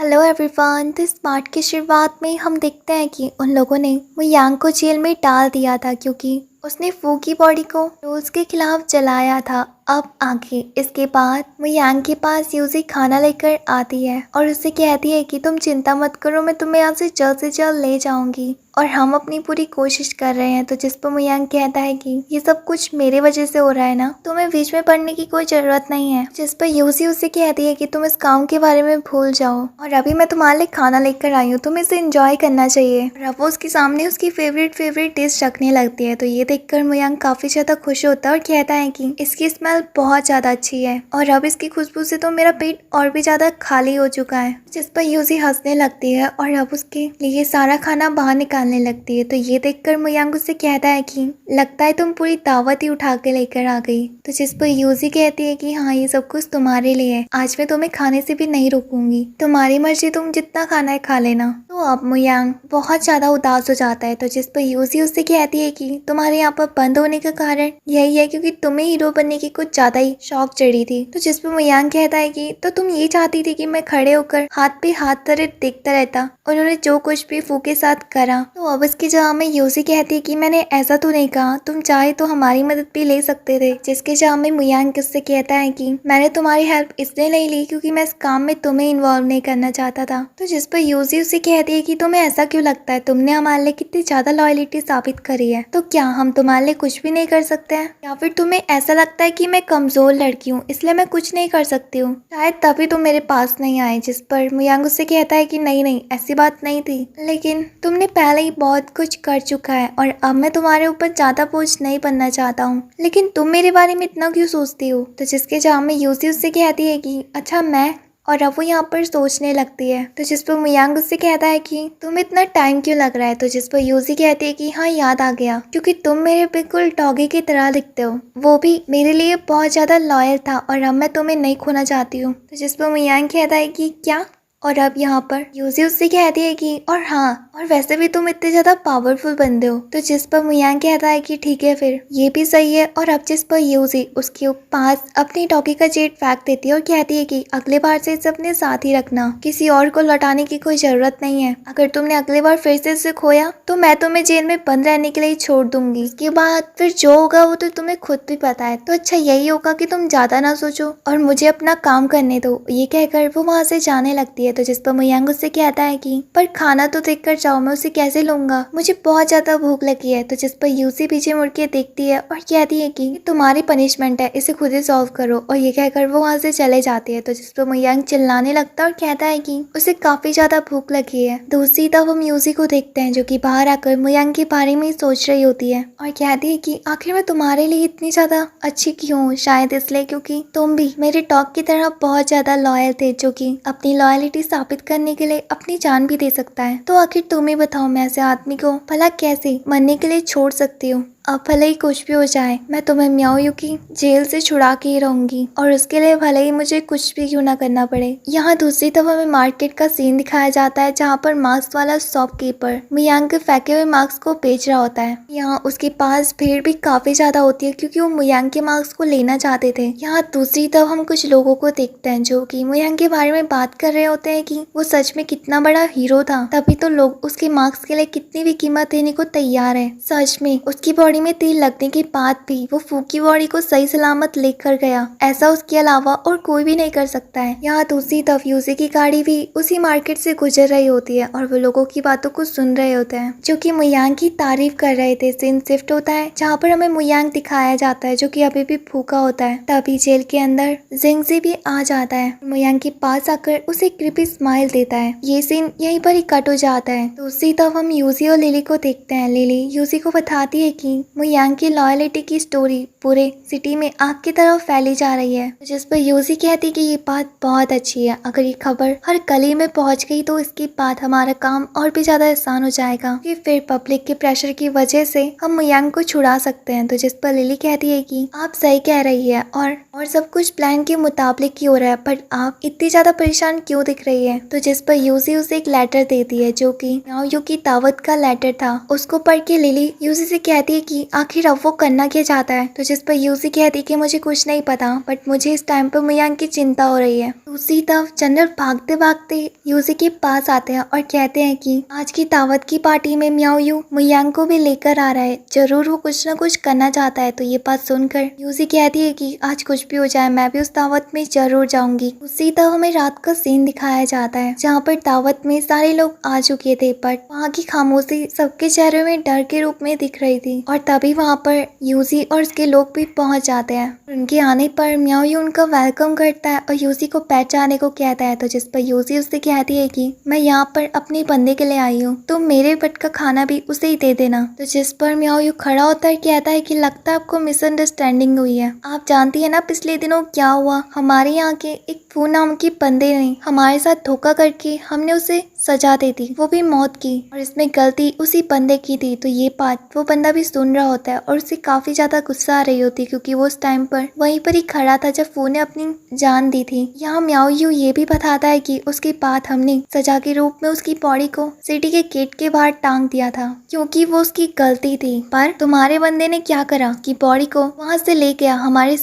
Hello everyone. तो इस part की शुरुआत में हम देखते हैं कि उन लोगों ने मुयांग को जेल में डाल दिया था क्योंकि उसने फू की बॉडी को रूल्स के खिलाफ जलाया था। अब आगे इसके बाद मुयांग के पास यूजी खाना लेकर आती है और उससे कहती है कि तुम चिंता मत करो, मैं तुम्हें यहाँ से जल्द ले जाऊंगी और हम अपनी पूरी कोशिश कर रहे हैं। तो जिस पर मुयांग कहता है कि ये सब कुछ मेरे वजह से हो रहा है ना, तुम्हें बीच में पड़ने की कोई जरूरत नहीं है। जिस पर यूजी उससे कहती है कि तुम इस काम के बारे में भूल जाओ और अभी मैं तुम्हारे लिए खाना लेकर आई हूँ, तुम्हें इसे एंजॉय करना चाहिए। और अब वो उसके सामने उसकी फेवरेट डिश रखने लगती है। तो ये देखकर मुयांग काफी ज्यादा खुश होता है और कहता है कि इसकी स्मेल बहुत ज्यादा अच्छी है और अब इसकी खुशबू से तो मेरा पेट और भी ज्यादा खाली हो चुका है। जिस पर यूजी हंसने लगती है और अब उसके लिए सारा खाना बाहर निकालने लगती है। तो ये देखकर मुयांग उससे कहता है कि लगता है तुम पूरी दावत ही उठा के लेकर आ गई। तो जिस पर यूजी कहती है कि हाँ, ये सब कुछ तुम्हारे लिए है, आज मैं तुम्हें खाने से भी नहीं रोकूंगी, तुम्हारी मर्जी, तुम जितना खाना है खा लेना। तो अब मुयांग बहुत ज्यादा उदास हो जाता है। तो जिस पर यूजी उससे कहती है कि तुम्हारे यहाँ पर बंद होने का कारण यही है क्योंकि तुम्हें हीरो बनने की कुछ ज्यादा ही शौक चढ़ी थी। तो जिस पर मुयांग कहता है कि तो तुम ये चाहती थी कि मैं खड़े होकर हाथ पे हाथ धरे देखता रहता। उन्होंने जो कुछ भी फू के साथ करा। तो अब इसकी जवाब में यूजी कहती है कि मैंने ऐसा तो नहीं कहा, तुम चाहे तो हमारी मदद भी ले सकते थे। जिसके जवाब में मुयांग उससे कहता है कि मैंने तुम्हारी हेल्प इसलिए नहीं ली क्योंकि मैं इस काम में तुम्हें इन्वॉल्व नहीं करना चाहता था। तो जिस पर यूजी उसे कहती है कि तुम्हें ऐसा क्यों लगता है, तुमने हमारे लिए कितनी ज्यादा लॉयलिटी साबित करी है, तो क्या हम तुम्हारे लिए कुछ भी नहीं कर सकते हैं? या फिर तुम्हें ऐसा लगता है कि मैं कमजोर लड़की हूँ इसलिए मैं कुछ नहीं कर सकती हूँ, शायद तभी तुम मेरे पास नहीं आए। जिस पर मुयांग उससे कहता है कि नहीं नहीं, ऐसी बात नहीं थी, लेकिन तुमने पहले ही बहुत कुछ कर चुका है और अब मैं तुम्हारे ऊपर ज्यादा बोझ नहीं बनना चाहता हूँ, लेकिन तुम मेरे बारे में इतना क्यों सोचती हो? तो जिसके जवाब में यूजी उससे कहती है कि अच्छा मैं, और अब वो यहाँ पर सोचने लगती है। तो जिस पर मुयांग उससे कहता है कि तुम्हें इतना टाइम क्यों लग रहा है? तो जिस पर यूजी कहती है कि हाँ, याद आ गया, क्योंकि तुम मेरे बिल्कुल डॉगी की तरह दिखते हो, वो भी मेरे लिए बहुत ज्यादा लॉयल था और अब मैं तुम्हें नहीं खोना चाहती हूँ। तो जिस पर मुयांग कहता है कि क्या? और अब यहाँ पर यूजी उससे कहती है कि और हाँ, और वैसे भी तुम इतने ज्यादा पावरफुल बंदे हो। तो जिस पर मुयांग कहता है कि ठीक है, फिर ये भी सही है। और अब जिस पर यूजी उसके पास अपनी टॉकी का जेट फेंक देती है और कहती है कि अगले बार से इसे अपने साथ ही रखना, किसी और को लौटाने की कोई जरूरत नहीं है। अगर तुमने अगली बार फिर से इसे खोया तो मैं तुम्हें जेल में बंद रहने के लिए छोड़ दूंगी। इसके बाद फिर जो होगा वो तो तुम्हें खुद भी पता है। तो अच्छा यही होगा कि तुम ज्यादा ना सोचो और मुझे अपना काम करने दो। ये कहकर वो वहां से जाने लगती है। तो जिस पर मुयांग उससे कहता है कि पर खाना तो देख कर जाओ, मैं उसे कैसे लूंगा, मुझे बहुत ज्यादा भूख लगी है। तो जिस पर यूसी पीछे मुड़ के देखती है और कहती है कि तुम्हारी पनिशमेंट है, इसे खुद ही सॉल्व करो। और ये कहकर वो वहां से चले जाती है। तो जिस पर मुयांग चिल्लाने लगता है और कहता है कि उसे काफी ज्यादा भूख लगी है। दूसरी तरफ हम यूसी को देखते हैं जो कि बाहर आकर मुयांग के बारे में सोच रही होती है और कहती है कि आखिर मैं तुम्हारे लिए इतनी ज्यादा अच्छी क्यों हूँ? शायद इसलिए क्योंकि तुम भी मेरे डॉग की तरह बहुत ज्यादा लॉयल थे, जो कि अपनी लॉयलिटी साबित करने के लिए अपनी जान भी दे सकता है। तो आखिर तुम ही बताओ, मैं ऐसे आदमी को भला कैसे मरने के लिए छोड़ सकती हूँ? अब भले ही कुछ भी हो जाए, मैं तुम्हें म्याओ युकी जेल से छुड़ा के ही रहूंगी और उसके लिए भले ही मुझे कुछ भी क्यों ना करना पड़े। यहाँ दूसरी तरफ हमें मार्केट का सीन दिखाया जाता है जहाँ पर मास्क वाला शॉपकीपर मुयांग के फेंके हुए मास्क को बेच रहा होता है। यहाँ उसके पास भीड़ भी काफी ज्यादा होती है क्योंकि वो मुयांग के मास्क को लेना चाहते थे। यहाँ दूसरी तरफ हम कुछ लोगों को देखते हैं जो कि मुयांग के बारे में बात कर रहे होते हैं कि वो सच में कितना बड़ा हीरो था, तभी तो लोग उसके मास्क के लिए कितनी भी कीमत देने को तैयार है। सच में उसकी बॉडी में तेल लगने के बाद भी वो फूकी बॉडी को सही सलामत लेकर गया, ऐसा उसके अलावा और कोई भी नहीं कर सकता है। यहाँ दूसरी तरफ यूजी की गाड़ी भी उसी मार्केट से गुजर रही होती है और वो लोगों की बातों को सुन रहे होते हैं जो कि मुयांग की तारीफ कर रहे थे। सीन शिफ्ट होता है जहाँ पर हमें मुयांग दिखाया जाता है जो कि अभी भी भूखा होता है। तभी जेल के अंदर जिंगजी भी आ जाता है, मुयांग के पास आकर उसे क्रिपी स्माइल देता है। ये सीन यहीं पर ही कट हो जाता है। दूसरी तरफ हम यूजी और लिली को देखते हैं। लिली यूजी को बताती है कि मुयांग की लॉयलिटी की स्टोरी पूरे सिटी में आग की तरह फैली जा रही है, जिस पर यूजी कहती है कि ये बात बहुत अच्छी है, अगर ये खबर हर गली में पहुंच गई तो इसके बाद हमारा काम और भी ज्यादा आसान हो जाएगा कि फिर पब्लिक के प्रेशर की वजह से हम मुयांग को छुड़ा सकते हैं। तो जिस पर लिली कहती है कि आप सही कह रही है और सब कुछ प्लान के मुताबिक ही हो रहा है, पर आप इतनी ज्यादा परेशान क्यों दिख रही है? तो जिस पर यूजी उसे एक लेटर देती है जो कि म्याओ की दावत का लेटर था। उसको पढ़ के लिली यूजी से कहती है कि आखिर अब वो करना क्या चाहता है। तो जिस पर यूजी कहती कि मुझे कुछ नहीं पता, बट मुझे इस टाइम पर मुयांग की चिंता हो रही है। दूसरी तरफ जनरल भागते भागते यूजी के पास आते हैं और कहते हैं कि आज की दावत की पार्टी में म्याओ यू मुयांग को भी लेकर आ रहा है, जरूर वो कुछ ना कुछ करना चाहता है। तो ये बात सुनकर यूजी कहती है कि आज कुछ भी हो जाए मैं भी उस दावत में जरूर जाऊंगी। उसी तरह हमें रात का सीन दिखाया जाता है जहाँ पर दावत में सारे लोग आ चुके थे, बट वहाँ की खामोशी सबके चेहरे में डर के रूप में दिख रही थी। और तभी वहाँ पर यूजी और उसके लोग भी पहुँच जाते हैं। उनके आने पर म्याओ यू उनका वेलकम करता है और यूजी को पहचाने को कहता है। तो जिस पर यूजी उससे कहती है कि मैं यहाँ पर अपने बंदे के लिए आई हूँ, तो मेरे बट का खाना भी उसे ही दे देना। तो जिस पर म्याओ यू खड़ा होता है, कहता है कि लगता है आपको मिसअंडरस्टैंडिंग हुई है। आप जानती है ना पिछले दिनों क्या हुआ, हमारे यहाँ के एक फू नाम के बंदे ने हमारे साथ धोखा करके हमने उसे सजा दे दी, वो भी मौत की, और इसमें गलती उसी बंदे की थी। तो ये बात वो बंदा भी सुन रहा होता है और उसे काफी ज्यादा गुस्सा आ रही होती है क्योंकि वो उस टाइम पर वहीं पर ही खड़ा था जब फू ने अपनी जान दी थी। यहाँ म्याओ यू ये भी बताता है कि उसके बाद हमने सजा के रूप में उसकी बॉडी को सिटी के गेट के बाहर टांग दिया था क्योंकि वो उसकी गलती थी, पर तुम्हारे बंदे ने क्या करा कि बॉडी को वहां से ले गया हमारे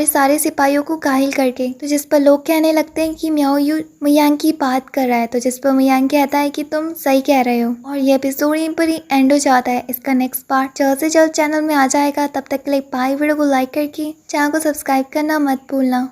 सारे सिपाहियों को घायल करके। तो जिस पर लोग कहने लगते हैं कि म्याओ यू मुयांग की बात कर रहा है। तो जिस पर मुयांग कहता है कि तुम सही कह रहे हो, और ये एपिसोड यहीं पर ही एंड हो जाता है। इसका नेक्स्ट पार्ट जल्द से जल्द चैनल में आ जाएगा। तब तक के लिए बाय। वीडियो को लाइक करके चैनल को सब्सक्राइब करना मत भूलना।